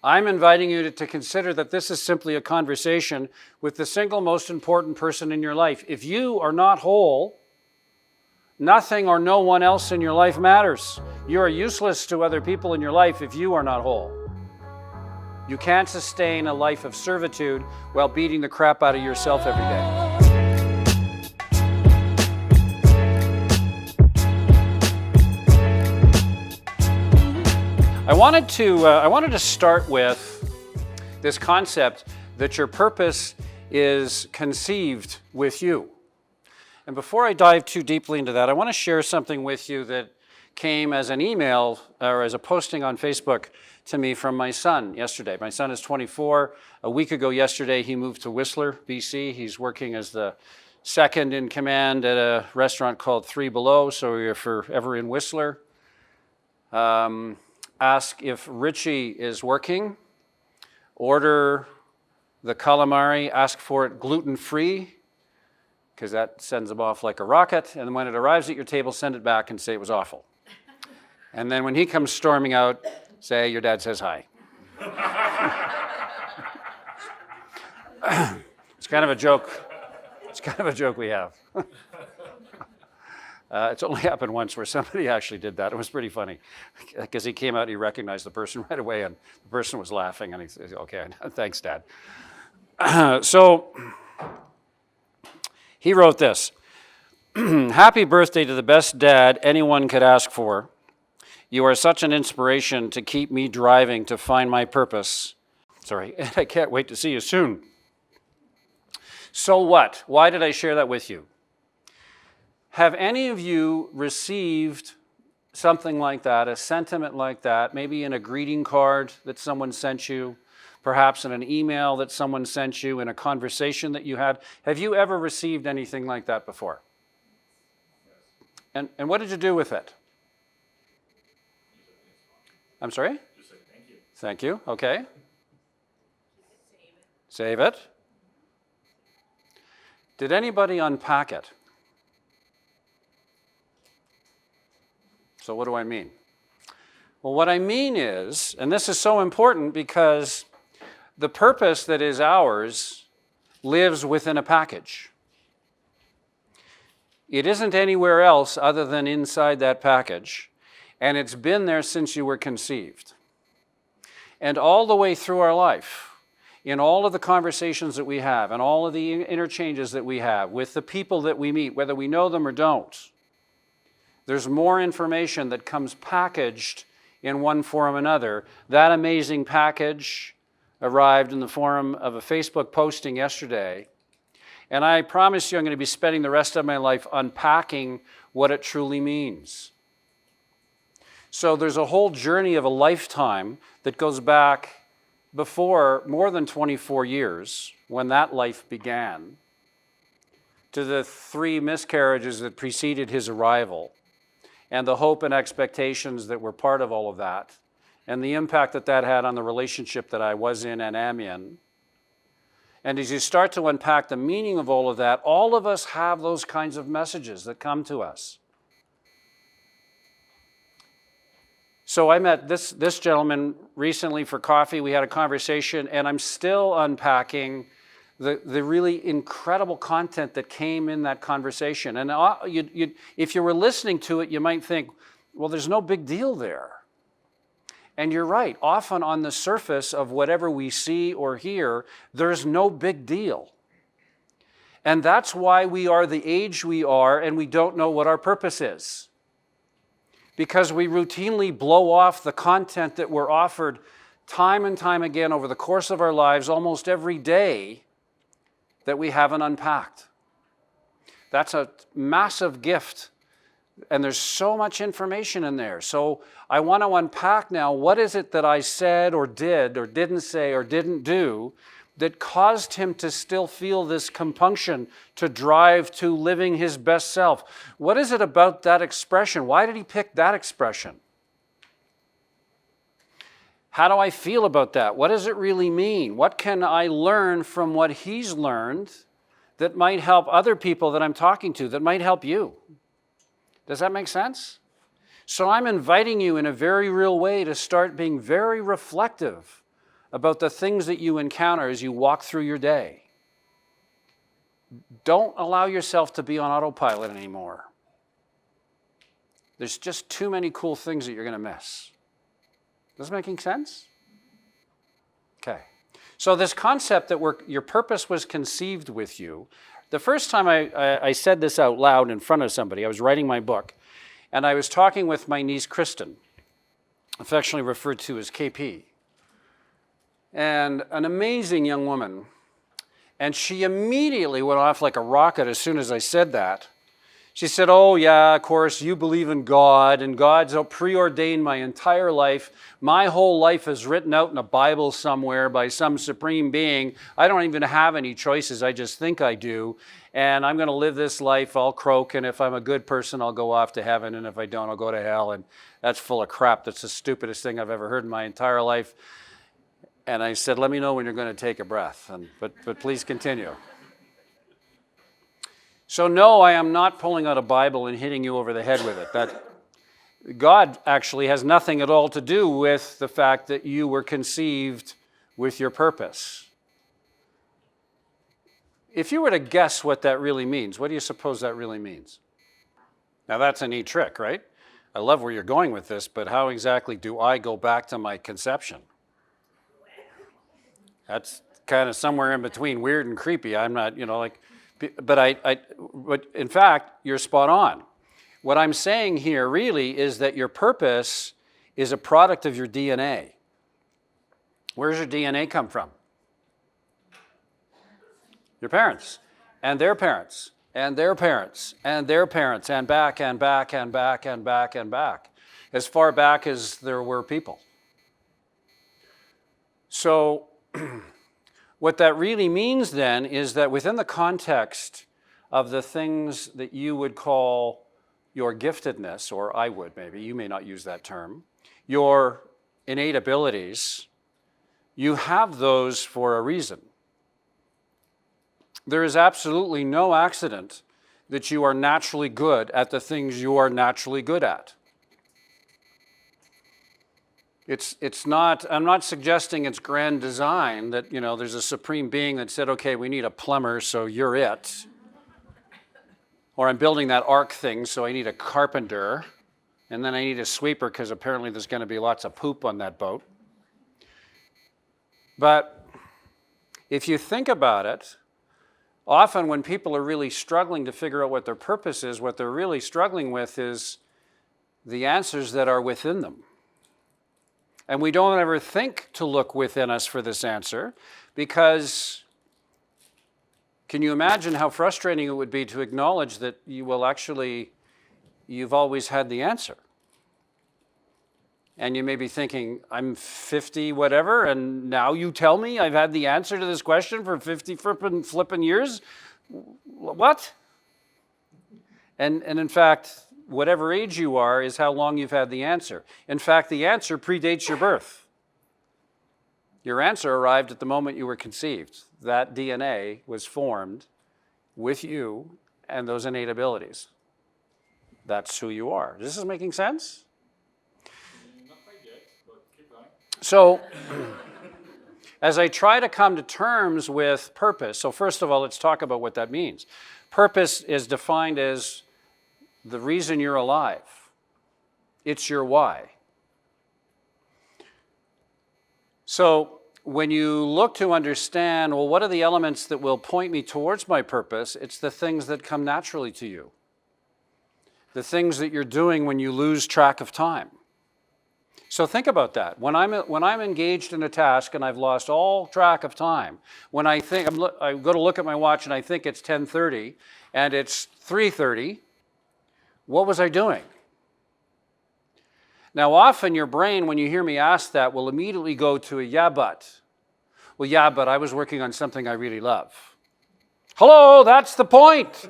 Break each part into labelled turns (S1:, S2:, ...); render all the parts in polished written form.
S1: I'm inviting you to consider that this is simply a conversation with the single most important person in your life. If you are not whole, nothing or no one else in your life matters. You are useless to other people in your life if you are not whole. You can't sustain a life of servitude while beating the crap out of yourself every day. I wanted to start with this concept that your purpose is conceived with you. And before I dive too deeply into that, I want to share something with you that came as an email or as a posting on Facebook to me from my son yesterday. My son is 24. A week ago yesterday, he moved to Whistler, BC. He's working as the second in command at a restaurant called Three Below. So if you're ever in Whistler, ask if Richie is working, order the calamari, ask for it gluten-free, because that sends him off like a rocket, and then when it arrives at your table, send it back and say it was awful. And then when he comes storming out, say, your dad says hi. It's kind of a joke. It's kind of a joke we have. It's only happened once where somebody actually did that. It was pretty funny because he came out, he recognized the person right away, and the person was laughing, and he said, okay, thanks, Dad. So he wrote this. Happy birthday to the best dad anyone could ask for. You are such an inspiration to keep me driving to find my purpose. Sorry, and I can't wait to see you soon. So what? Why did I share that with you? Have any of you received something like that, a sentiment like that, maybe in a greeting card that someone sent you, perhaps in an email that someone sent you, in a conversation that you had? Have you ever received anything like that before? And what did you do with it? I'm sorry?
S2: Just say thank you.
S1: Thank you, okay. Save it. Did anybody unpack it? So what do I mean? Well, what I mean is, and this is so important because the purpose that is ours lives within a package. It isn't anywhere else other than inside that package, and it's been there since you were conceived. And all the way through our life, in all of the conversations that we have, and all of the interchanges that we have with the people that we meet, whether we know them or don't, there's more information that comes packaged in one form or another. That amazing package arrived in the form of a Facebook posting yesterday. And I promise you I'm going to be spending the rest of my life unpacking what it truly means. So there's a whole journey of a lifetime that goes back before more than 24 years, when that life began, to the 3 miscarriages that preceded his arrival, and the hope and expectations that were part of all of that, and the impact that that had on the relationship that I was in and am in. And as you start to unpack the meaning of all of that, all of us have those kinds of messages that come to us. So I met this gentleman recently for coffee. We had a conversation, and I'm still unpacking the really incredible content that came in that conversation. And if you were listening to it, you might think, well, there's no big deal there. And you're right. Often on the surface of whatever we see or hear, there's no big deal. And that's why we are the age we are, and we don't know what our purpose is. Because we routinely blow off the content that we're offered time and time again over the course of our lives, almost every day, that we haven't unpacked. That's a massive gift, and there's so much information in there. So I want to unpack now, what is it that I said or did or didn't say or didn't do that caused him to still feel this compunction to drive to living his best self? What is it about that expression? Why did he pick that expression? How do I feel about that? What does it really mean? What can I learn from what he's learned that might help other people that I'm talking to, that might help you? Does that make sense? So I'm inviting you in a very real way to start being very reflective about the things that you encounter as you walk through your day. Don't allow yourself to be on autopilot anymore. There's just too many cool things that you're going to miss. Is this making sense? Okay. So this concept that your purpose was conceived with you, the first time I said this out loud in front of somebody, I was writing my book, and I was talking with my niece Kristen, affectionately referred to as KP, and an amazing young woman. And she immediately went off like a rocket as soon as I said that. She said, oh yeah, of course, you believe in God, and God's preordained my entire life. My whole life is written out in a Bible somewhere by some supreme being. I don't even have any choices, I just think I do. And I'm gonna live this life, I'll croak, and if I'm a good person, I'll go off to heaven, and if I don't, I'll go to hell. And that's full of crap. That's the stupidest thing I've ever heard in my entire life. And I said, let me know when you're going to take a breath, but please continue. So no, I am not pulling out a Bible and hitting you over the head with it. That God actually has nothing at all to do with the fact that you were conceived with your purpose. If you were to guess what that really means, what do you suppose that really means? Now that's a neat trick, right? I love where you're going with this, but how exactly do I go back to my conception? That's kind of somewhere in between weird and creepy. I'm not, but in fact, you're spot on. What I'm saying here really is that your purpose is a product of your DNA. Where does your DNA come from? Your parents, and their parents, and their parents, and their parents, and back, and back, and back, and back, and back, as far back as there were people. So, what that really means then is that within the context of the things that you would call your giftedness, or I would maybe, you may not use that term, your innate abilities, you have those for a reason. There is absolutely no accident that you are naturally good at the things you are naturally good at. It's not, I'm not suggesting it's grand design that, there's a supreme being that said, okay, we need a plumber, so you're it. Or I'm building that ark thing, so I need a carpenter. And then I need a sweeper because apparently there's going to be lots of poop on that boat. But if you think about it, often when people are really struggling to figure out what their purpose is, what they're really struggling with is the answers that are within them. And we don't ever think to look within us for this answer because can you imagine how frustrating it would be to acknowledge that you've always had the answer? And you may be thinking, I'm 50 whatever, and now you tell me I've had the answer to this question for 50 flippin' years? What? And in fact, whatever age you are is how long you've had the answer. In fact, the answer predates your birth. Your answer arrived at the moment you were conceived. That DNA was formed with you and those innate abilities. That's who you are. This is making sense?
S2: Not quite yet, but keep going.
S1: So, as I try to come to terms with purpose, so first of all, let's talk about what that means. Purpose is defined as the reason you're alive. It's your why. So when you look to understand, well, what are the elements that will point me towards my purpose? It's the things that come naturally to you. The things that you're doing when you lose track of time. So think about that. When I'm engaged in a task and I've lost all track of time, when I think, I go to look at my watch and I think it's 10:30 and it's 3:30, what was I doing? Now, often your brain, when you hear me ask that, will immediately go to a yeah, but. Well, yeah, but I was working on something I really love. Hello, that's the point.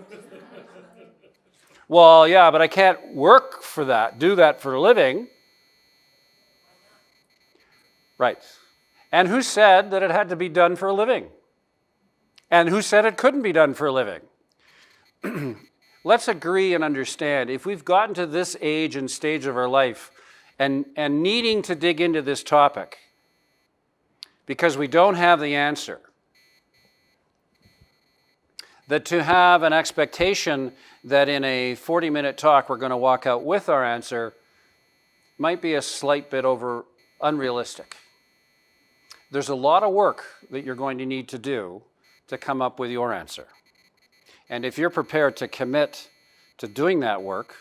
S1: Well, yeah, but I can't work for that, do that for a living. Right. And who said that it had to be done for a living? And who said it couldn't be done for a living? Let's agree and understand, if we've gotten to this age and stage of our life and needing to dig into this topic, because we don't have the answer. That to have an expectation that in a 40-minute talk we're going to walk out with our answer might be a slight bit unrealistic. There's a lot of work that you're going to need to do to come up with your answer. And if you're prepared to commit to doing that work,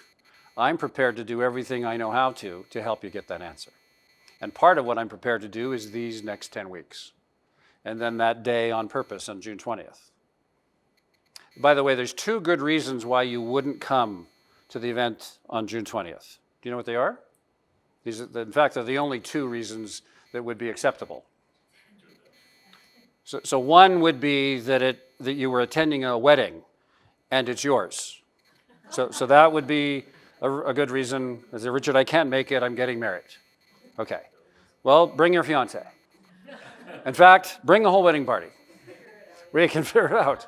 S1: I'm prepared to do everything I know how to help you get that answer. And part of what I'm prepared to do is these next 10 weeks. And then that day on purpose on June 20th. By the way, there's 2 good reasons why you wouldn't come to the event on June 20th. Do you know what they are? In fact, they're the only 2 reasons that would be acceptable. So one would be that you were attending a wedding and it's yours. So that would be a good reason. I say, Richard, I can't make it, I'm getting married. Okay. Well, bring your fiance. In fact, bring the whole wedding party. We can figure it out.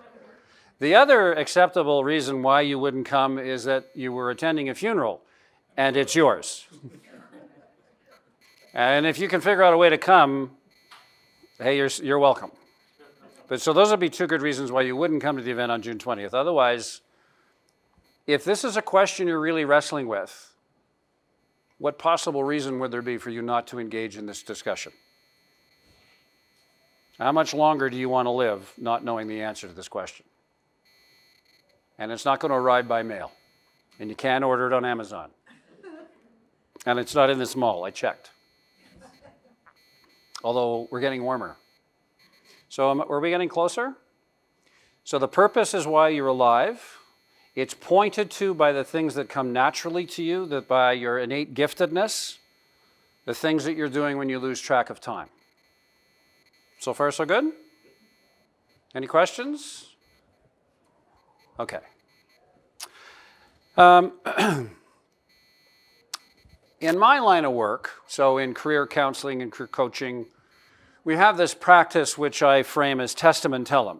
S1: The other acceptable reason why you wouldn't come is that you were attending a funeral and it's yours. And if you can figure out a way to come, hey, you're welcome. But so those would be 2 good reasons why you wouldn't come to the event on June 20th. Otherwise, if this is a question you're really wrestling with, what possible reason would there be for you not to engage in this discussion? How much longer do you want to live not knowing the answer to this question? And it's not going to arrive by mail. And you can't order it on Amazon. And it's not in this mall, I checked. Although we're getting warmer. So are we getting closer? So the purpose is why you're alive. It's pointed to by the things that come naturally to you, that by your innate giftedness, the things that you're doing when you lose track of time. So far, so good? Any questions? Okay. In my line of work, so in career counseling and career coaching, we have this practice which I frame as testamentum.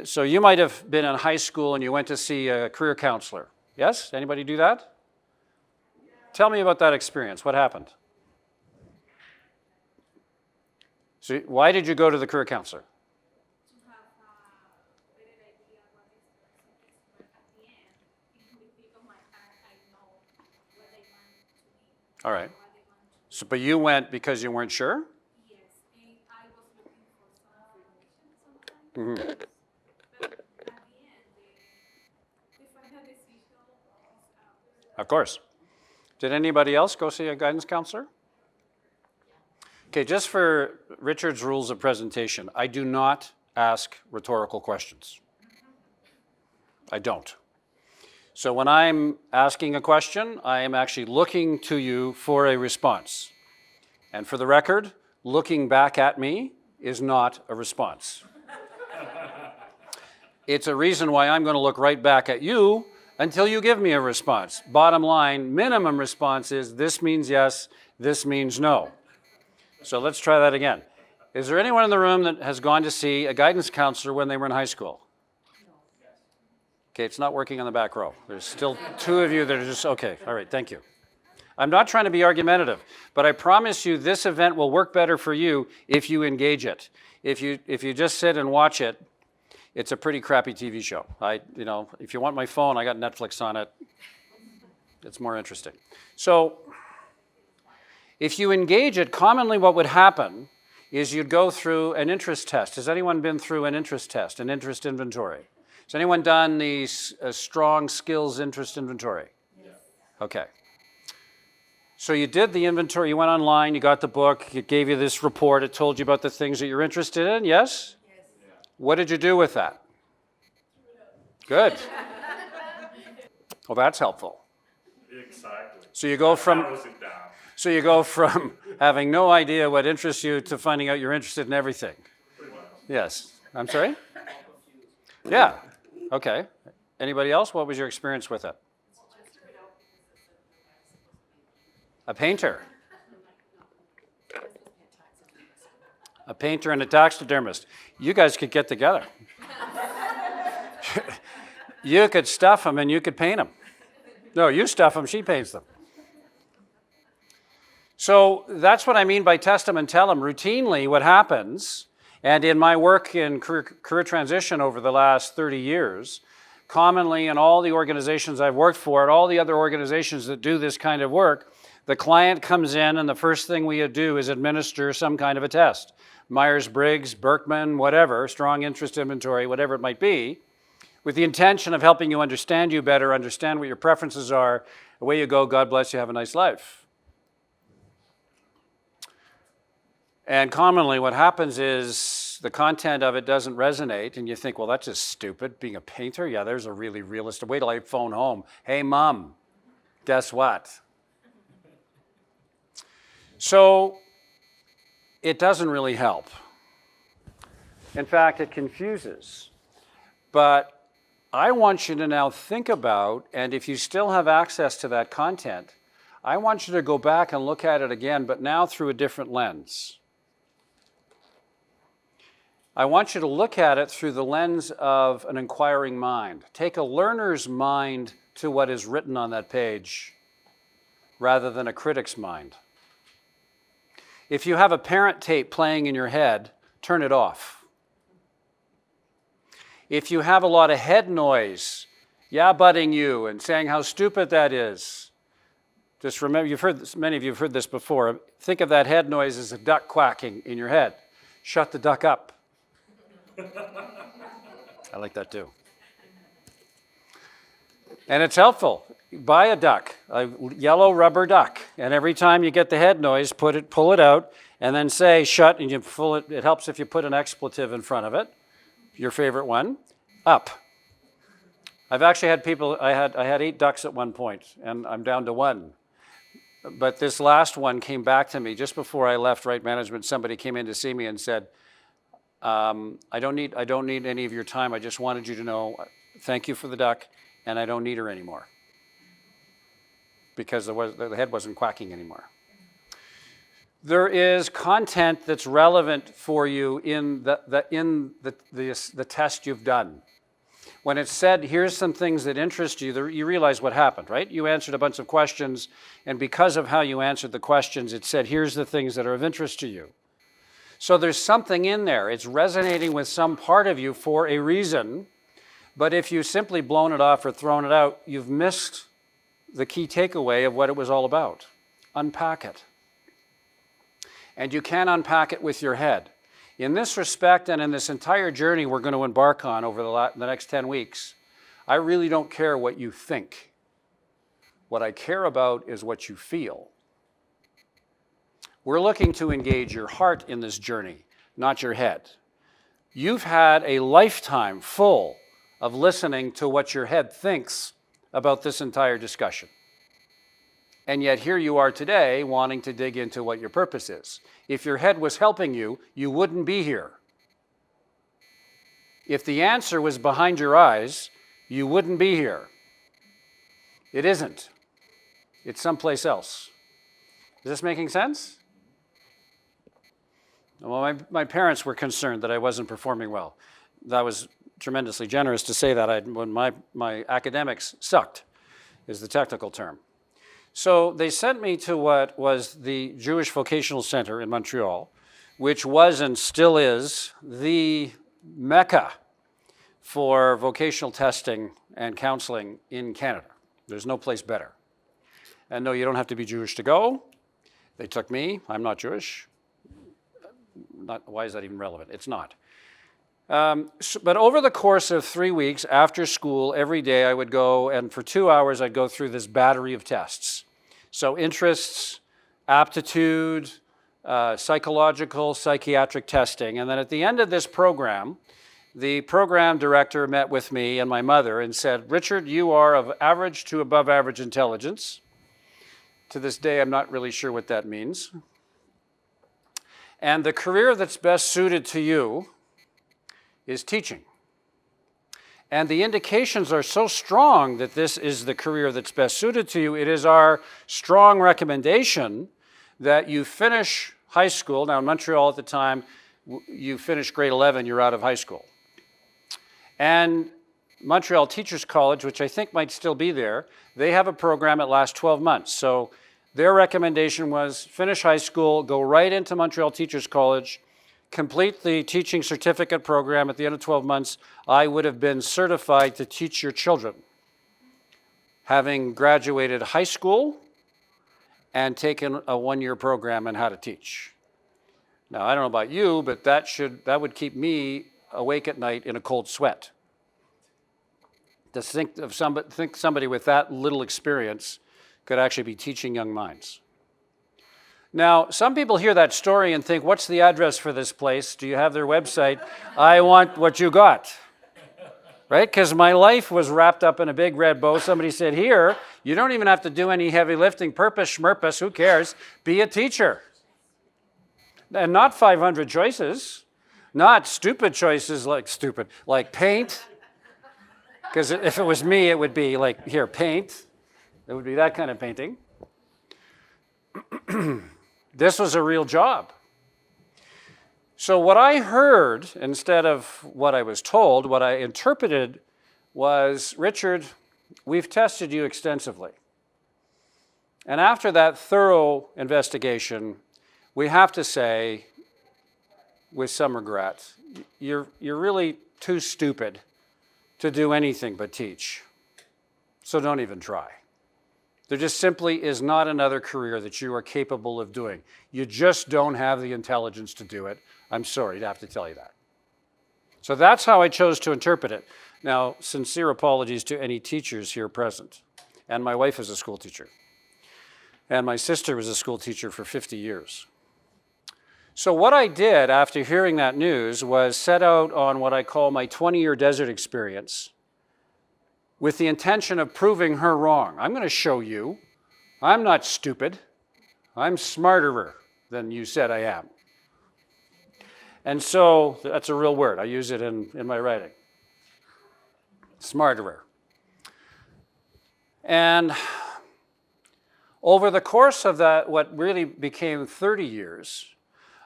S1: So you might have been in high school and you went to see a career counselor. Yes? Anybody do that? Tell me about that experience. What happened? So why did you go to the career counselor? All right. So, but you went because you weren't sure?
S3: Yes, and I was looking for some information sometimes. But at the end, the final decision is
S1: Of course. Did anybody else go see a guidance counselor? Okay, just for Richard's rules of presentation, I do not ask rhetorical questions. I don't. So when I'm asking a question, I am actually looking to you for a response. And for the record, looking back at me is not a response. It's a reason why I'm going to look right back at you until you give me a response. Bottom line, minimum response is this means yes, this means no. So let's try that again. Is there anyone in the room that has gone to see a guidance counselor when they were in high school? Okay, it's not working on the back row. There's still 2 of you that are just, okay, all right, thank you. I'm not trying to be argumentative, but I promise you this event will work better for you if you engage it. If you just sit and watch it, it's a pretty crappy TV show. If you want my phone, I got Netflix on it. It's more interesting. So if you engage it, commonly what would happen is you'd go through an interest test. Has anyone been through an interest test, an interest inventory? Has anyone done the strong skills interest inventory? Yes. Okay. So you did the inventory, you went online, you got the book, it gave you this report, it told you about the things that you're interested in, yes? Yes. What did you do with that? Good. Well, that's helpful.
S2: Exactly.
S1: So you go from
S2: Narrows it down.
S1: So you go from having no idea what interests you to finding out you're interested in everything. Yes. I'm sorry? Yeah. Okay. Anybody else? What was your experience with it? A painter. A painter and a taxidermist. You guys could get together. You could stuff them and you could paint them. No, you stuff them, she paints them. So that's what I mean by test them and tell them. Routinely, what happens, and in my work in career transition over the last 30 years, commonly in all the organizations I've worked for and all the other organizations that do this kind of work, the client comes in and the first thing we do is administer some kind of a test. Myers-Briggs, Berkman, whatever, strong interest inventory, whatever it might be, with the intention of helping you understand you better, understand what your preferences are. Away you go, God bless you, have a nice life. And commonly what happens is the content of it doesn't resonate and you think, well, that's just stupid. Being a painter? Yeah, there's a really realistic. Wait till I phone home. Hey, Mom, guess what? So it doesn't really help. In fact, it confuses. But I want you to now think about, and if you still have access to that content, I want you to go back and look at it again, but now through a different lens. I want you to look at it through the lens of an inquiring mind. Take a learner's mind to what is written on that page rather than a critic's mind. If you have a parent tape playing in your head, turn it off. If you have a lot of head noise, yeah-butting you and saying how stupid that is, just remember, many of you have heard this before. Think of that head noise as a duck quacking in your head. Shut the duck up. I like that too. And it's helpful. Buy a duck, a yellow rubber duck, and every time you get the head noise, pull it out, and then say shut, and you pull it. It helps if you put an expletive in front of it, your favorite one, up. I've actually had people, I had 8 ducks at one point, and I'm down to 1. But this last one came back to me just before I left Right Management. Somebody came in to see me and said, I don't need any of your time. I just wanted you to know, thank you for the duck, and I don't need her anymore. Because the head wasn't quacking anymore. There is content that's relevant for you in the test you've done. When it's said, here's some things that interest you, you realize what happened, right? You answered a bunch of questions, and because of how you answered the questions, it said, here's the things that are of interest to you. So there's something in there. It's resonating with some part of you for a reason, but if you've simply blown it off or thrown it out, you've missed the key takeaway of what it was all about. Unpack it. And you can unpack it with your head. In this respect and in this entire journey we're going to embark on over the next 10 weeks, I really don't care what you think. What I care about is what you feel. We're looking to engage your heart in this journey, not your head. You've had a lifetime full of listening to what your head thinks about this entire discussion. And yet here you are today wanting to dig into what your purpose is. If your head was helping you, you wouldn't be here. If the answer was behind your eyes, you wouldn't be here. It isn't. It's someplace else. Is this making sense? Well, my parents were concerned that I wasn't performing well. That was tremendously generous to say that when my academics sucked, is the technical term. So they sent me to what was the Jewish Vocational Center in Montreal, which was and still is the mecca for vocational testing and counseling in Canada. There's no place better. And no, you don't have to be Jewish to go. They took me. I'm not Jewish. Why is that even relevant? It's not. But over the course of 3 weeks, after school, every day I would go, and for 2 hours I'd go through this battery of tests. So interests, aptitude, psychological, psychiatric testing. And then at the end of this program, the program director met with me and my mother and said, Richard, you are of average to above average intelligence. To this day, I'm not really sure what that means. And the career that's best suited to you is teaching. And the indications are so strong that this is the career that's best suited to you. It is our strong recommendation that you finish high school. Now in Montreal at the time, you finish grade 11, you're out of high school. And Montreal Teachers College, which I think might still be there, they have a program that lasts 12 months. So Their recommendation was finish high school, go right into Montreal Teachers College, complete the teaching certificate program. At the end of 12 months, I would have been certified to teach your children, having graduated high school and taken a one-year program on how to teach. Now, I don't know about you, but that would keep me awake at night in a cold sweat. To think somebody with that little experience could actually be teaching young minds. Now, some people hear that story and think, what's the address for this place? Do you have their website? I want what you got. Right? Because my life was wrapped up in a big red bow. Somebody said, here, you don't even have to do any heavy lifting, purpose, schmurpus, who cares? Be a teacher. And not 500 choices, not stupid choices like paint. Because if it was me, it would be like, here, paint. It would be that kind of painting. This was a real job. So what I heard, instead of what I was told, what I interpreted was, Richard, we've tested you extensively. And after that thorough investigation, we have to say, with some regret, you're really too stupid to do anything but teach. So don't even try. There just simply is not another career that you are capable of doing. You just don't have the intelligence to do it. I'm sorry to have to tell you that. So that's how I chose to interpret it. Now, sincere apologies to any teachers here present. And my wife is a school teacher. And my sister was a school teacher for 50 years. So what I did after hearing that news was set out on what I call my 20-year desert experience with the intention of proving her wrong. I'm going to show you I'm not stupid. I'm smarterer than you said I am. And so that's a real word. I use it in my writing. Smarterer. And over the course of that, what really became 30 years,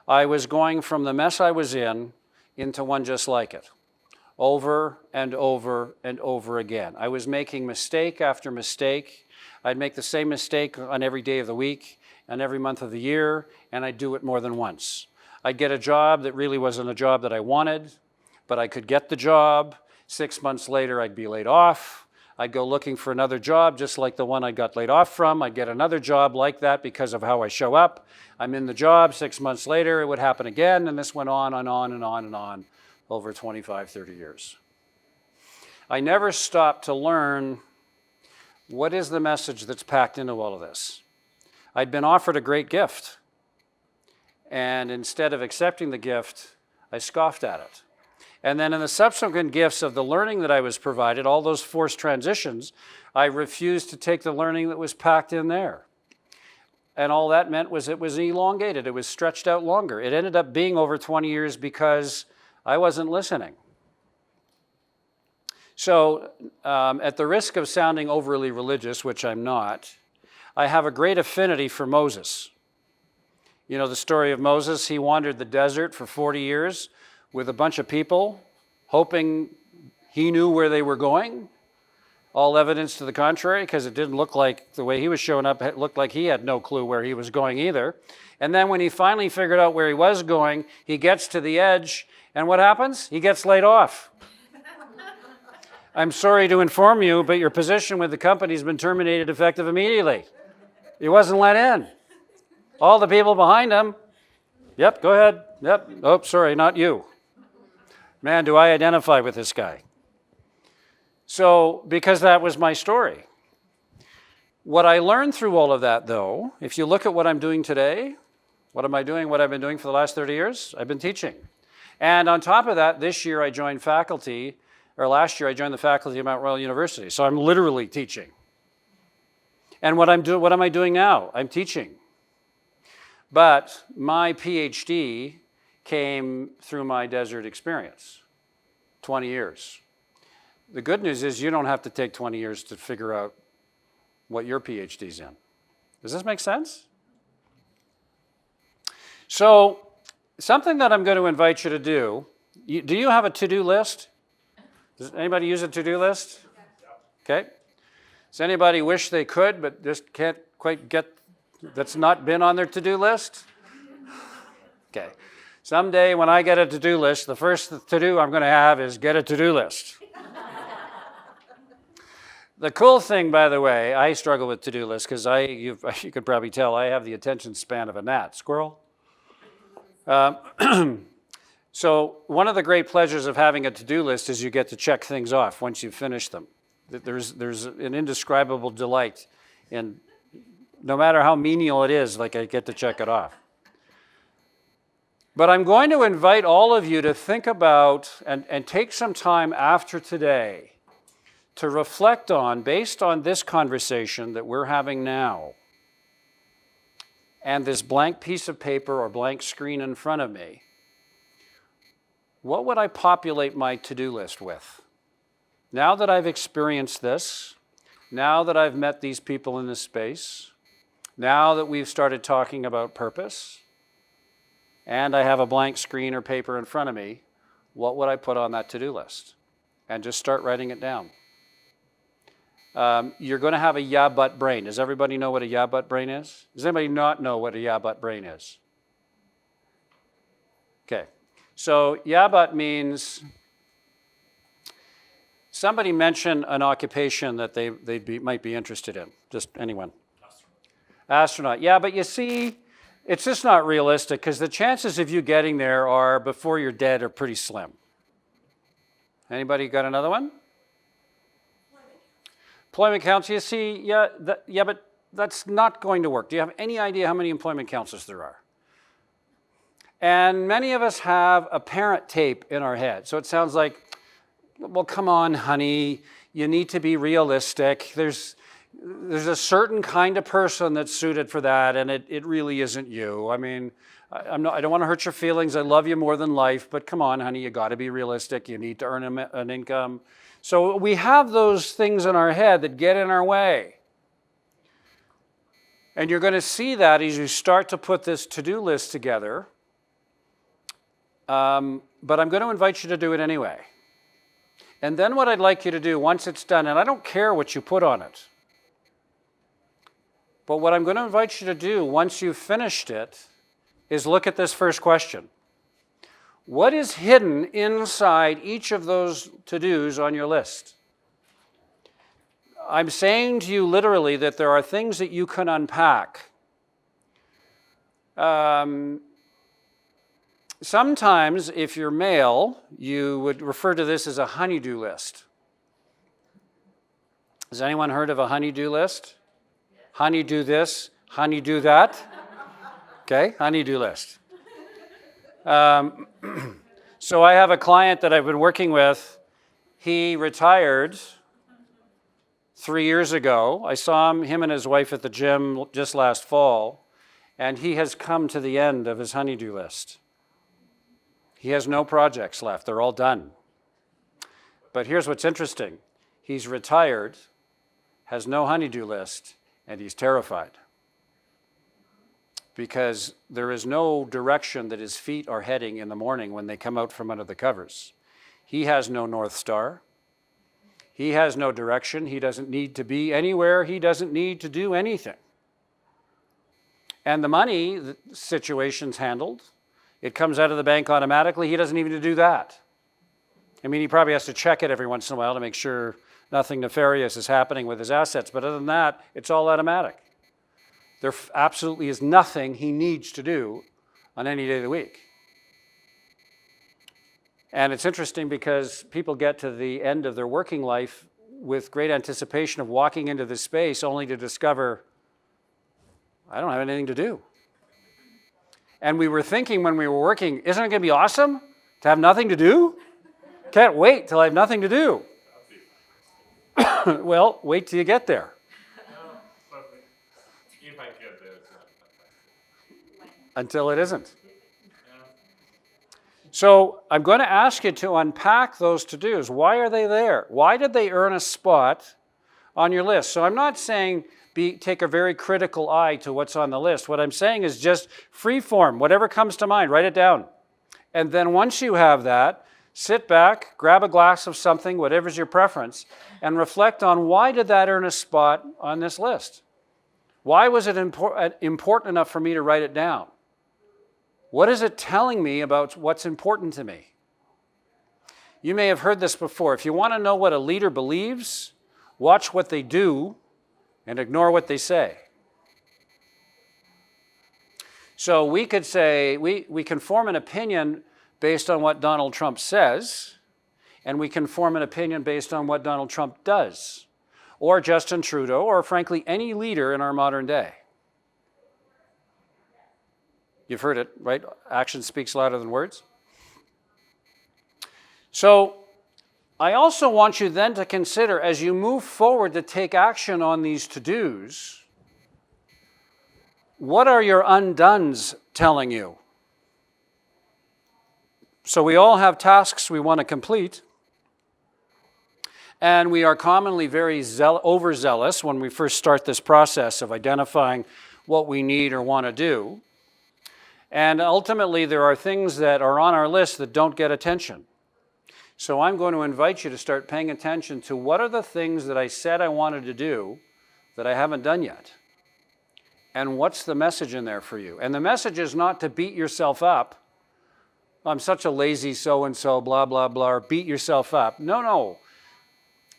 S1: I was going from the mess I was in into one just like it, over and over and over again. I was making mistake after mistake. I'd make the same mistake on every day of the week and every month of the year, and I'd do it more than once. I'd get a job that really wasn't a job that I wanted, but I could get the job. 6 months later, I'd be laid off. I'd go looking for another job just like the one I got laid off from. I'd get another job like that because of how I show up. I'm in the job. 6 months later, it would happen again, and this went on and on and on and on over 25, 30 years. I never stopped to learn what is the message that's packed into all of this. I'd been offered a great gift, and instead of accepting the gift, I scoffed at it. And then in the subsequent gifts of the learning that I was provided, all those forced transitions, I refused to take the learning that was packed in there. And all that meant was it was elongated. It was stretched out longer. It ended up being over 20 years because I wasn't listening. So at the risk of sounding overly religious, which I'm not, I have a great affinity for Moses. You know the story of Moses? He wandered the desert for 40 years with a bunch of people, hoping he knew where they were going. All evidence to the contrary, because it didn't look like the way he was showing up, it looked like he had no clue where he was going either. And then when he finally figured out where he was going, he gets to the edge, and what happens? He gets laid off. I'm sorry to inform you, but your position with the company's been terminated effective immediately. He wasn't let in. All the people behind him, yep, go ahead, yep, oh, sorry, not you. Man, do I identify with this guy. So, because that was my story. What I learned through all of that, though, if you look at what I'm doing today, what am I doing? What I've been doing for the last 30 years? I've been teaching. And on top of that, this year I joined faculty, or last year I joined the faculty of Mount Royal University. So I'm literally teaching. And what am I doing now? I'm teaching. But my PhD came through my desert experience, 20 years. The good news is you don't have to take 20 years to figure out what your PhD's in. Does this make sense? So something that I'm going to invite you to do, do you have a to-do list? Does anybody use a to-do list? Okay. Does anybody wish they could but just can't quite get that's not been on their to-do list? Okay. Someday when I get a to-do list, the first to-do I'm going to have is get a to-do list. The cool thing, by the way, I struggle with to-do lists because you could probably tell I have the attention span of a gnat. Squirrel? So one of the great pleasures of having a to-do list is you get to check things off once you've finished them. There's an indescribable delight in, no matter how menial it is, like I get to check it off. But I'm going to invite all of you to think about and take some time after today to reflect on, based on this conversation that we're having now, and this blank piece of paper or blank screen in front of me, what would I populate my to-do list with? Now that I've experienced this, now that I've met these people in this space, now that we've started talking about purpose, and I have a blank screen or paper in front of me, what would I put on that to-do list? And just start writing it down. You're going to have a yeah, but brain. Does everybody know what a yeah, but brain is? Does anybody not know what a yeah, but brain is? Okay. So yeah, but means somebody mention an occupation that they might be interested in. Just anyone. Astronaut. Yeah, but you see, it's just not realistic because the chances of you getting there are, before you're dead, are pretty slim. Anybody got another one? Employment counselor. You see, yeah, but that's not going to work. Do you have any idea how many employment counselors there are? And many of us have a parent tape in our head. So it sounds like, well, come on, honey, you need to be realistic. There's a certain kind of person that's suited for that, and it really isn't you. I mean, I don't want to hurt your feelings. I love you more than life, but come on, honey, you got to be realistic. You need to earn an income. So we have those things in our head that get in our way. And you're going to see that as you start to put this to-do list together. But I'm going to invite you to do it anyway. And then what I'd like you to do once it's done, and I don't care what you put on it, but what I'm going to invite you to do once you've finished it is look at this first question. What is hidden inside each of those to-dos on your list? I'm saying to you literally that there are things that you can unpack. Sometimes, if you're male, you would refer to this as a honey-do list. Has anyone heard of a honey-do list? Honey-do this, honey-do that. Okay, honey-do list. So I have a client that I've been working with. He retired 3 years ago. I saw him and his wife at the gym just last fall, and he has come to the end of his honey-do list. He has no projects left. They're all done. But here's what's interesting. He's retired, has no honey-do list, and he's terrified. Because there is no direction that his feet are heading in the morning when they come out from under the covers. He has no North Star. He has no direction. He doesn't need to be anywhere. He doesn't need to do anything. And the money the situation's handled. It comes out of the bank automatically. He doesn't even need to do that. I mean, he probably has to check it every once in a while to make sure nothing nefarious is happening with his assets. But other than that, it's all automatic. There absolutely is nothing he needs to do on any day of the week. And it's interesting because people get to the end of their working life with great anticipation of walking into this space only to discover, I don't have anything to do. And we were thinking when we were working, isn't it going to be awesome to have nothing to do? Can't wait till I have nothing to do. Well, wait till you get there.
S2: If I get there,
S1: Until it isn't. So I'm going to ask you to unpack those to-dos. Why are they there? Why did they earn a spot on your list? So I'm not saying take a very critical eye to what's on the list. What I'm saying is just free form, whatever comes to mind, write it down. And then once you have that, sit back, grab a glass of something, whatever's your preference, and reflect on why did that earn a spot on this list? Why was it important enough for me to write it down? What is it telling me about what's important to me? You may have heard this before. If you want to know what a leader believes, watch what they do and ignore what they say. So we could say, we can form an opinion based on what Donald Trump says, and we can form an opinion based on what Donald Trump does, or Justin Trudeau, or frankly, any leader in our modern day. You've heard it, right? Action speaks louder than words. So I also want you then to consider, as you move forward to take action on these to-dos, what are your undones telling you? So we all have tasks we want to complete, and we are commonly very overzealous when we first start this process of identifying what we need or want to do. And ultimately, there are things that are on our list that don't get attention. So I'm going to invite you to start paying attention to what are the things that I said I wanted to do that I haven't done yet. And what's the message in there for you? And the message is not to beat yourself up. I'm such a lazy so-and-so, blah, blah, blah, or beat yourself up. No.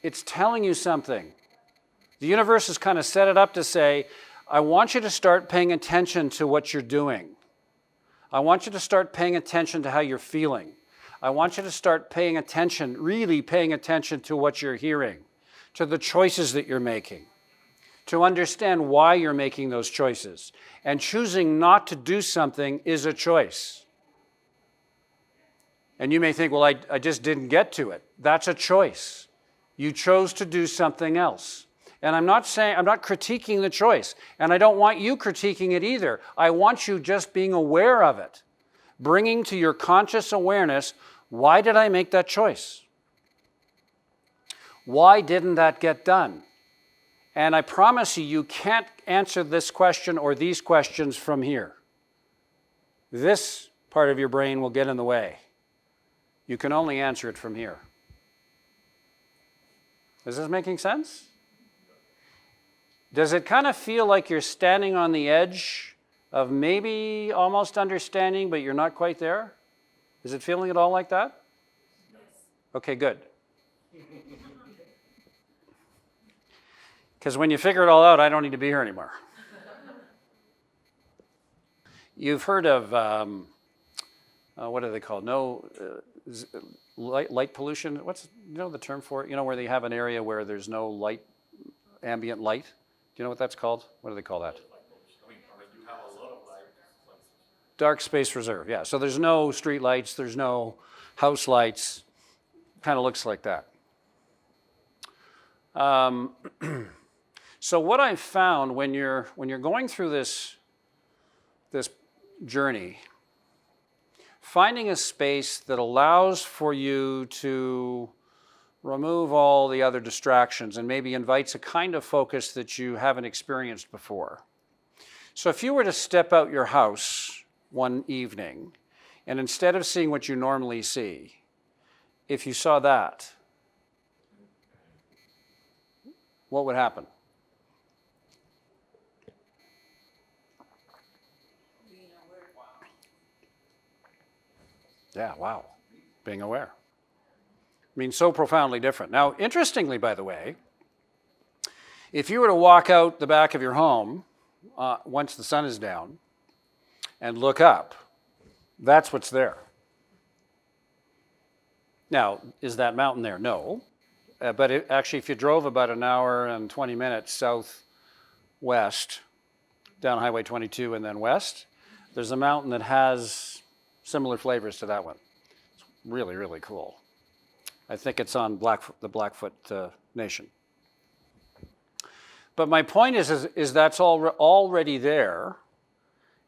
S1: It's telling you something. The universe has kind of set it up to say, I want you to start paying attention to what you're doing. I want you to start paying attention to how you're feeling. I want you to start paying attention, really paying attention to what you're hearing, to the choices that you're making, to understand why you're making those choices. And choosing not to do something is a choice. And you may think, well, I just didn't get to it. That's a choice. You chose to do something else. And I'm not critiquing the choice. And I don't want you critiquing it either. I want you just being aware of it. Bringing to your conscious awareness, why did I make that choice? Why didn't that get done? And I promise you, you can't answer this question or these questions from here. This part of your brain will get in the way. You can only answer it from here. Is this making sense? Does it kind of feel like you're standing on the edge of maybe almost understanding, but you're not quite there? Is it feeling at all like that?
S3: Yes.
S1: Okay, good. Because when you figure it all out, I don't need to be here anymore. You've heard of, what are they called? Light pollution. What's the term for it? Where they have an area where there's no light, ambient light. Do you know what that's called? What do they call that?
S2: You have a lot of light.
S1: Dark space reserve, yeah. So there's no street lights, there's no house lights. Kind of looks like that. So what I've found when you're going through this journey, finding a space that allows for you to remove all the other distractions and maybe invites a kind of focus that you haven't experienced before. So if you were to step out your house one evening, and instead of seeing what you normally see, if you saw that, what would happen?
S3: Being aware.
S1: Yeah, wow. Being aware. I mean, so profoundly different. Now, interestingly, by the way, if you were to walk out the back of your home once the sun is down and look up, that's what's there. Now, is that mountain there? No. But actually, if you drove about an hour and 20 minutes southwest, down Highway 22 and then west, there's a mountain that has similar flavors to that one. It's really, really cool. I think it's on the Blackfoot Nation. But my point is that's already there,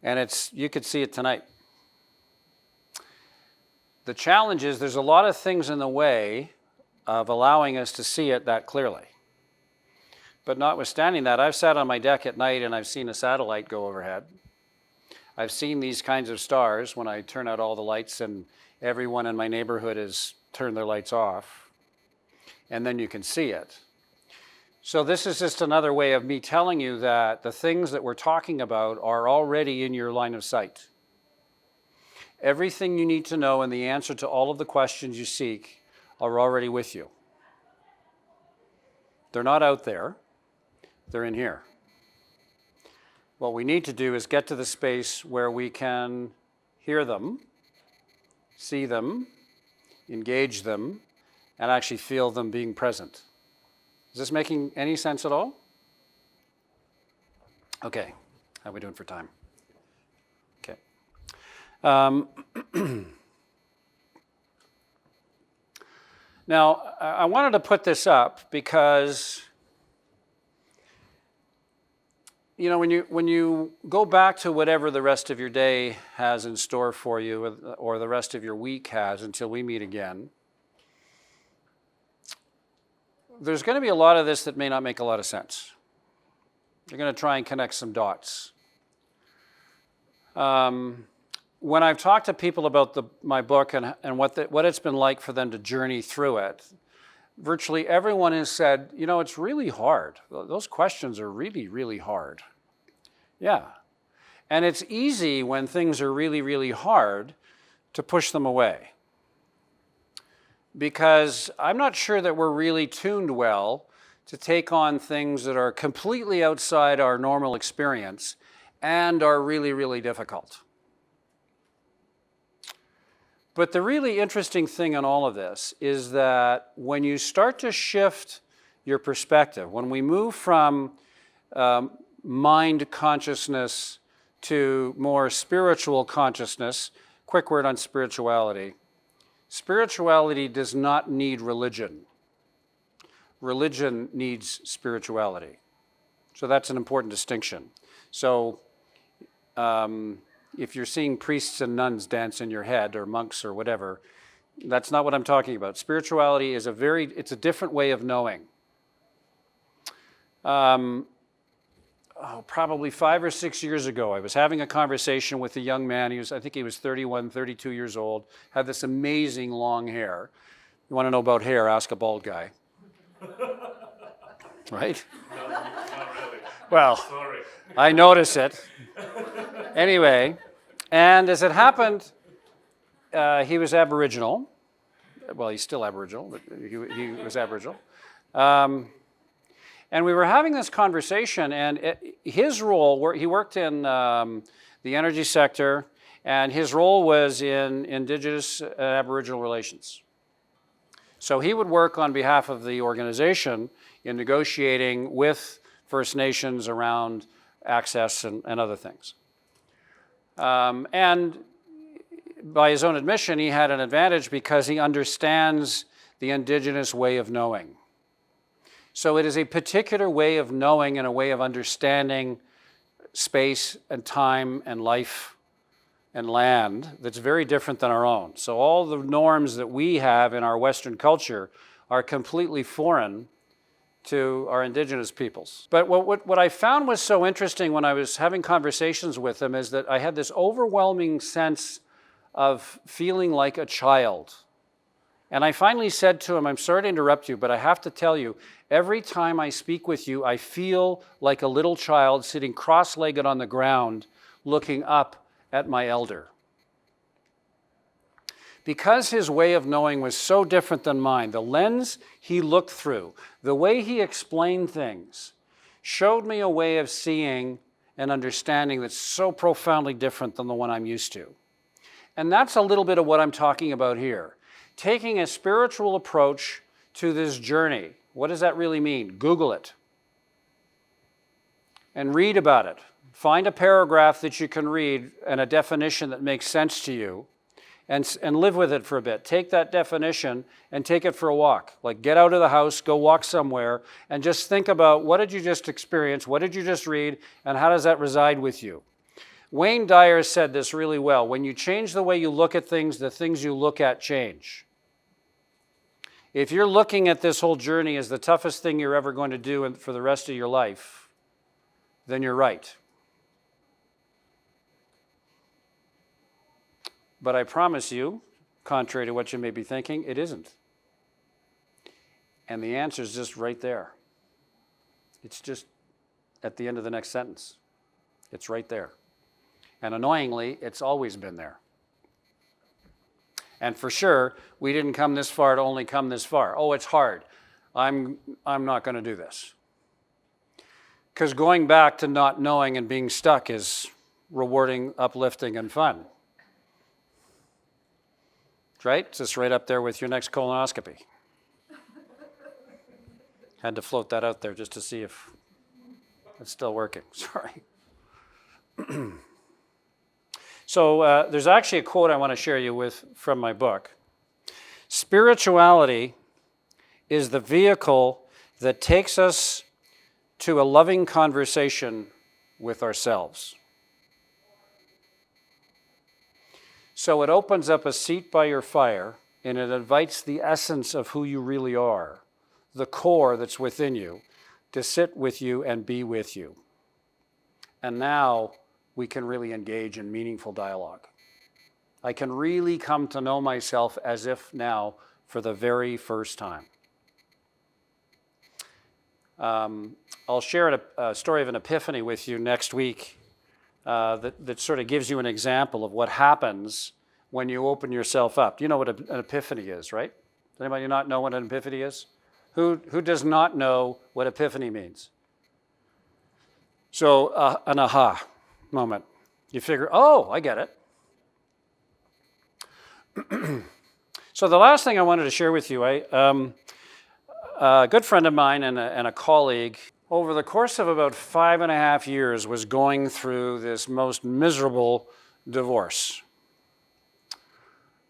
S1: and you could see it tonight. The challenge is there's a lot of things in the way of allowing us to see it that clearly. But notwithstanding that, I've sat on my deck at night and I've seen a satellite go overhead. I've seen these kinds of stars when I turn out all the lights and everyone in my neighborhood has turned their lights off. And then you can see it. So this is just another way of me telling you that the things that we're talking about are already in your line of sight. Everything you need to know and the answer to all of the questions you seek are already with you. They're not out there, they're in here. What we need to do is get to the space where we can hear them, see them, engage them, and actually feel them being present. Is this making any sense at all? Okay, how are we doing for time? Okay. Now, I wanted to put this up because, you know, when you go back to whatever the rest of your day has in store for you, or the rest of your week has until we meet again, there's going to be a lot of this that may not make a lot of sense. You're going to try and connect some dots. When I've talked to people about my book and what it's been like for them to journey through it, virtually everyone has said, you know, it's really hard. Those questions are really, really hard. Yeah. And it's easy when things are really, really hard to push them away. Because I'm not sure that we're really tuned well to take on things that are completely outside our normal experience and are really, really difficult. But the really interesting thing in all of this is that when you start to shift your perspective, when we move from mind consciousness to more spiritual consciousness, quick word on spirituality. Spirituality does not need religion. Religion needs spirituality. So that's an important distinction. So if you're seeing priests and nuns dance in your head, or monks or whatever, that's not what I'm talking about. Spirituality is it's a different way of knowing. Probably 5 or 6 years ago, I was having a conversation with a young man. I think he was 31, 32 years old, had this amazing long hair. You want to know about hair, ask a bald guy. Right?
S2: No, not really.
S1: Well,
S2: Sorry.
S1: I notice it. Anyway, and as it happened, he was Aboriginal. Well, he's still Aboriginal, but he was Aboriginal. And we were having this conversation, and his role, he worked in the energy sector, and his role was in Indigenous and Aboriginal relations. So he would work on behalf of the organization in negotiating with First Nations around access and other things. And by his own admission, he had an advantage because he understands the Indigenous way of knowing. So it is a particular way of knowing and a way of understanding space and time and life and land that's very different than our own. So all the norms that we have in our Western culture are completely foreign to our Indigenous peoples. But what I found was so interesting when I was having conversations with him is that I had this overwhelming sense of feeling like a child. And I finally said to him, I'm sorry to interrupt you, but I have to tell you, every time I speak with you, I feel like a little child sitting cross-legged on the ground, looking up at my elder. Because his way of knowing was so different than mine, the lens he looked through, the way he explained things, showed me a way of seeing and understanding that's so profoundly different than the one I'm used to. And that's a little bit of what I'm talking about here. Taking a spiritual approach to this journey. What does that really mean? Google it. And read about it. Find a paragraph that you can read and a definition that makes sense to you, and live with it for a bit. Take that definition and take it for a walk. Like, get out of the house, go walk somewhere, and just think about, what did you just experience? What did you just read? And how does that reside with you? Wayne Dyer said this really well. When you change the way you look at things, the things you look at change. If you're looking at this whole journey as the toughest thing you're ever going to do for the rest of your life, then you're right. But I promise you, contrary to what you may be thinking, it isn't. And the answer is just right there. It's just at the end of the next sentence. It's right there. And annoyingly, it's always been there. And for sure, we didn't come this far to only come this far. Oh, it's hard. I'm not going to do this. Because going back to not knowing and being stuck is rewarding, uplifting, and fun. Right? It's just right up there with your next colonoscopy. Had to float that out there just to see if it's still working. Sorry. So there's actually a quote I want to share you with from my book. Spirituality is the vehicle that takes us to a loving conversation with ourselves. So it opens up a seat by your fire, and it invites the essence of who you really are, the core that's within you, to sit with you and be with you. And now we can really engage in meaningful dialogue. I can really come to know myself as if now for the very first time. I'll share a story of an epiphany with you next week that sort of gives you an example of what happens when you open yourself up. You know what an epiphany is, right? Does anybody not know what an epiphany is? Who does not know what epiphany means? So an aha moment. You figure, oh, I get it. So the last thing I wanted to share with you, a good friend of mine and a colleague, over the course of about 5.5 years, was going through this most miserable divorce.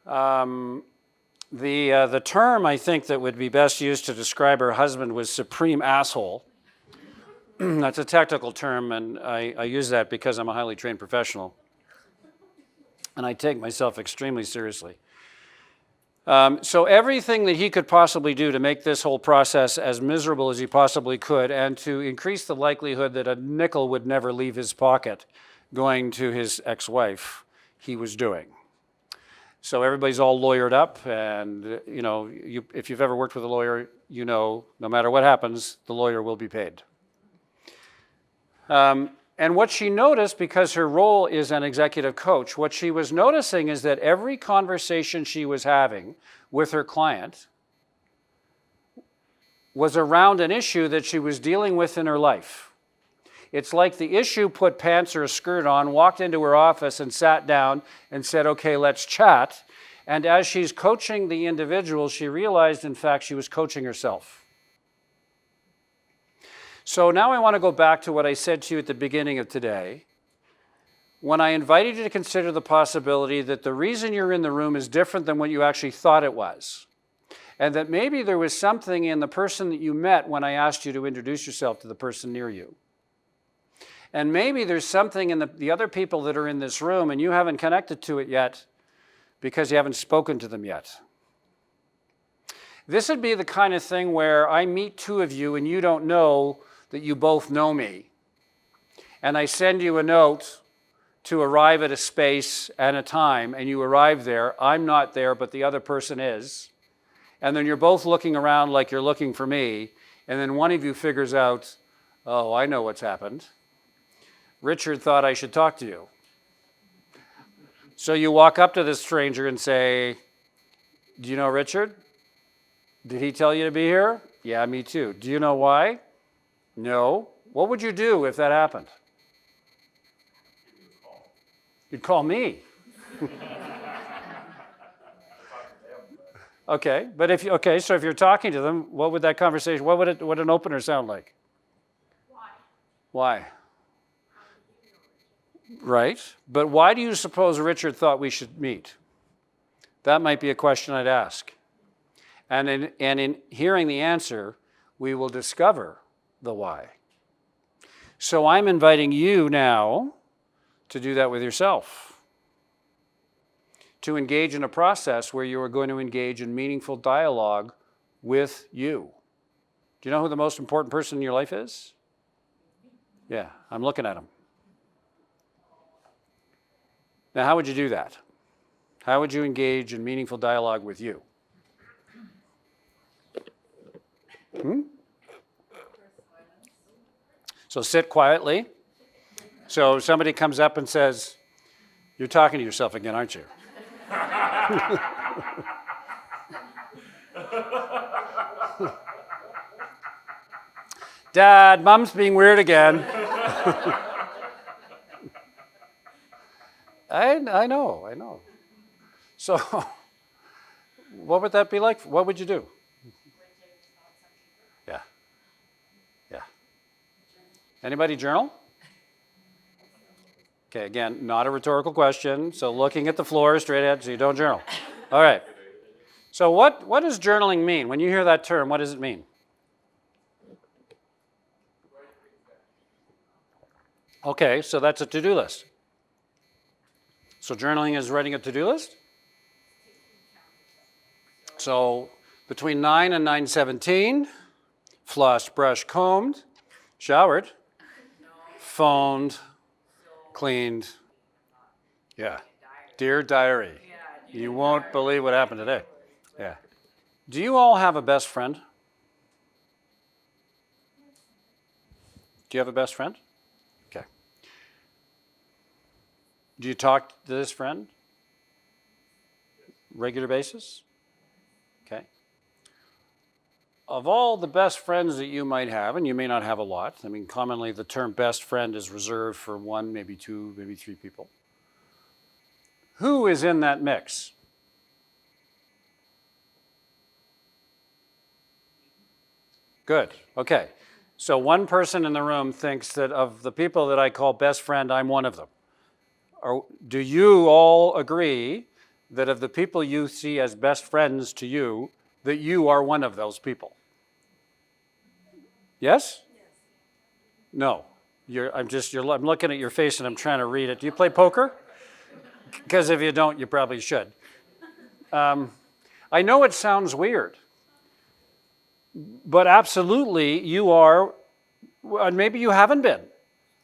S1: The term I think that would be best used to describe her husband was supreme asshole. That's a technical term, and I use that because I'm a highly trained professional. And I take myself extremely seriously. So everything that he could possibly do to make this whole process as miserable as he possibly could, and to increase the likelihood that a nickel would never leave his pocket going to his ex-wife, he was doing. So everybody's all lawyered up, and if you've ever worked with a lawyer, you know no matter what happens, the lawyer will be paid. And what she noticed, because her role is an executive coach, what she was noticing is that every conversation she was having with her client was around an issue that she was dealing with in her life. It's like the issue put pants or a skirt on, walked into her office and sat down and said, okay, let's chat. And as she's coaching the individual, she realized, in fact, she was coaching herself. So now I want to go back to what I said to you at the beginning of today, when I invited you to consider the possibility that the reason you're in the room is different than what you actually thought it was. And that maybe there was something in the person that you met when I asked you to introduce yourself to the person near you. And maybe there's something in the other people that are in this room and you haven't connected to it yet because you haven't spoken to them yet. This would be the kind of thing where I meet two of you and you don't know that you both know me. And I send you a note to arrive at a space and a time, and you arrive there. I'm not there, but the other person is. And then you're both looking around like you're looking for me, and then one of you figures out, oh, I know what's happened. Richard thought I should talk to you. So you walk up to this stranger and say, do you know Richard? Did he tell you to be here? Yeah, me too. Do you know why? No. What would you do if that happened? You'd call me. Okay, but so if you're talking to them, what would that conversation, what would an opener sound like? Why? Right, but why do you suppose Richard thought we should meet? That might be a question I'd ask. And in hearing the answer, we will discover the why. So I'm inviting you now to do that with yourself. To engage in a process where you are going to engage in meaningful dialogue with you. Do you know who the most important person in your life is? Yeah, I'm looking at him. Now, how would you do that? How would you engage in meaningful dialogue with you? So sit quietly. So somebody comes up and says, "You're talking to yourself again, aren't you?" Dad, Mom's being weird again. I know. So what would that be like? What would you do? Yeah. Yeah. Anybody journal? Okay, again, not a rhetorical question. So looking at the floor straight ahead, so you don't journal. All right. So what does journaling mean? When you hear that term, what does it mean? Okay, so that's a to-do list. So journaling is writing a to-do list? So between 9 and 9:17, flossed, brushed, combed, showered, phoned, cleaned. Yeah. Dear diary, you won't believe what happened today. Yeah. Do you all have a best friend? Do you have a best friend? Okay. Do you talk to this friend? Regular basis? Okay. Of all the best friends that you might have, and you may not have a lot, I mean, commonly the term best friend is reserved for one, maybe two, maybe three people. Who is in that mix? Good. Okay. So one person in the room thinks that of the people that I call best friend, I'm one of them. Or do you all agree that of the people you see as best friends to you, that you are one of those people? Yes? No. I'm looking at your face and I'm trying to read it. Do you play poker? Because if you don't, you probably should. I know it sounds weird, but absolutely you are, and maybe you haven't been.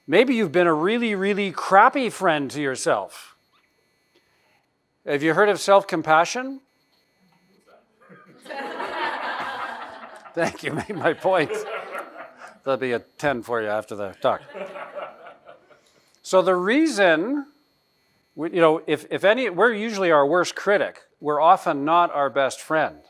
S1: Maybe you've been a really, really crappy friend to yourself. Have you heard of self-compassion? Thank you, made my point. That'll be a 10 for you after the talk. So the reason, if any, we're usually our worst critic. We're often not our best friend.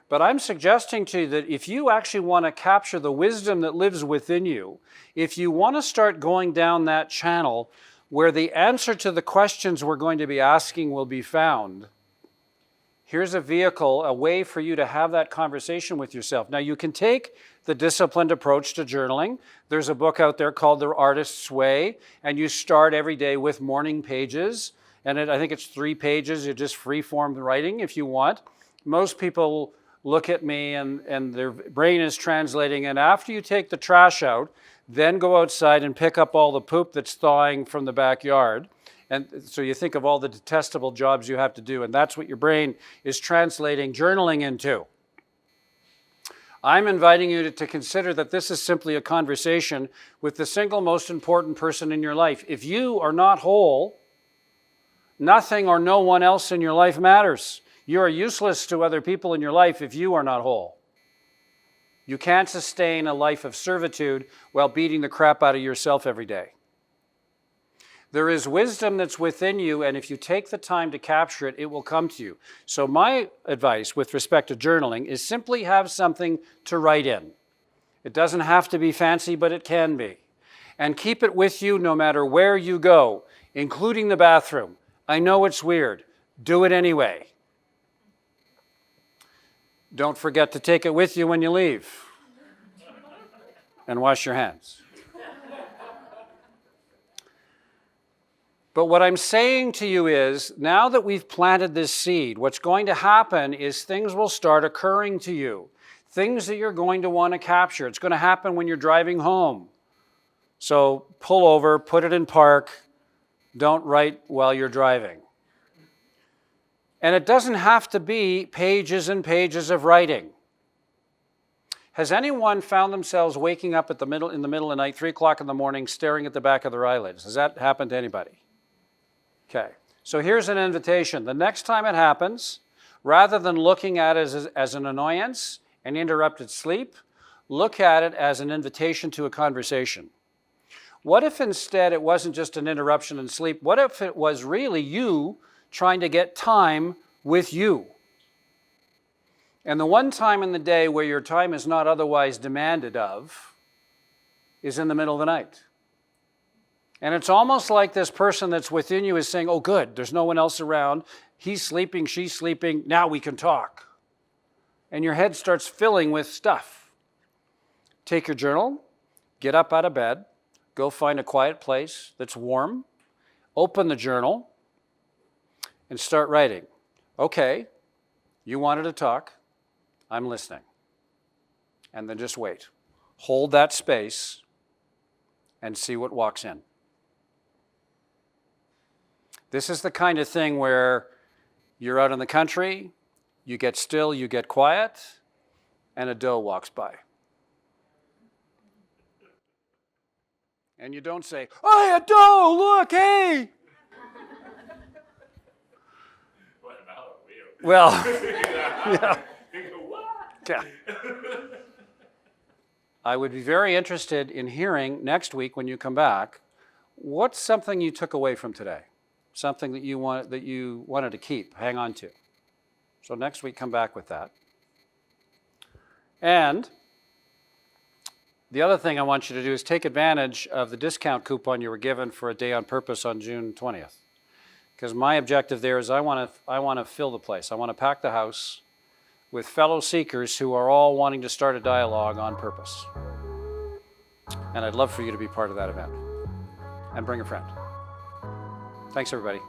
S1: But I'm suggesting to you that if you actually want to capture the wisdom that lives within you, if you want to start going down that channel where the answer to the questions we're going to be asking will be found, here's a vehicle, a way for you to have that conversation with yourself. Now, you can take the disciplined approach to journaling. There's a book out there called The Artist's Way, and you start every day with morning pages. And I think it's 3 pages. You just free-form writing if you want. Most people look at me and their brain is translating. And after you take the trash out, then go outside and pick up all the poop that's thawing from the backyard. And so you think of all the detestable jobs you have to do, and that's what your brain is translating journaling into. I'm inviting you to consider that this is simply a conversation with the single most important person in your life. If you are not whole, nothing or no one else in your life matters. You are useless to other people in your life if you are not whole. You can't sustain a life of servitude while beating the crap out of yourself every day. There is wisdom that's within you, and if you take the time to capture it, it will come to you. So my advice with respect to journaling is simply have something to write in. It doesn't have to be fancy, but it can be. And keep it with you no matter where you go, including the bathroom. I know it's weird. Do it anyway. Don't forget to take it with you when you leave. And wash your hands. But what I'm saying to you is, now that we've planted this seed, what's going to happen is things will start occurring to you. Things that you're going to want to capture. It's going to happen when you're driving home. So pull over, put it in park. Don't write while you're driving. And it doesn't have to be pages and pages of writing. Has anyone found themselves waking up in the middle of the night, 3 o'clock in the morning, staring at the back of their eyelids? Has that happened to anybody? Okay, so here's an invitation. The next time it happens, rather than looking at it as an annoyance and interrupted sleep, look at it as an invitation to a conversation. What if instead it wasn't just an interruption in sleep? What if it was really you trying to get time with you? And the one time in the day where your time is not otherwise demanded of is in the middle of the night. And it's almost like this person that's within you is saying, oh, good, there's no one else around. He's sleeping, she's sleeping, now we can talk. And your head starts filling with stuff. Take your journal, get up out of bed, go find a quiet place that's warm, open the journal, and start writing. Okay, you wanted to talk, I'm listening. And then just wait. Hold that space and see what walks in. This is the kind of thing where you're out in the country, you get still, you get quiet, and a doe walks by. And you don't say, "Hey, a doe, look, hey!"
S2: What about you?
S1: Well, yeah.
S2: What?
S1: Yeah. I would be very interested in hearing next week when you come back, what's something you took away from today? Something that you wanted to keep, hang on to. So next week, come back with that. And the other thing I want you to do is take advantage of the discount coupon you were given for a day on purpose on June 20th. Because my objective there is I want to fill the place. I want to pack the house with fellow seekers who are all wanting to start a dialogue on purpose. And I'd love for you to be part of that event. And bring a friend. Thanks, everybody.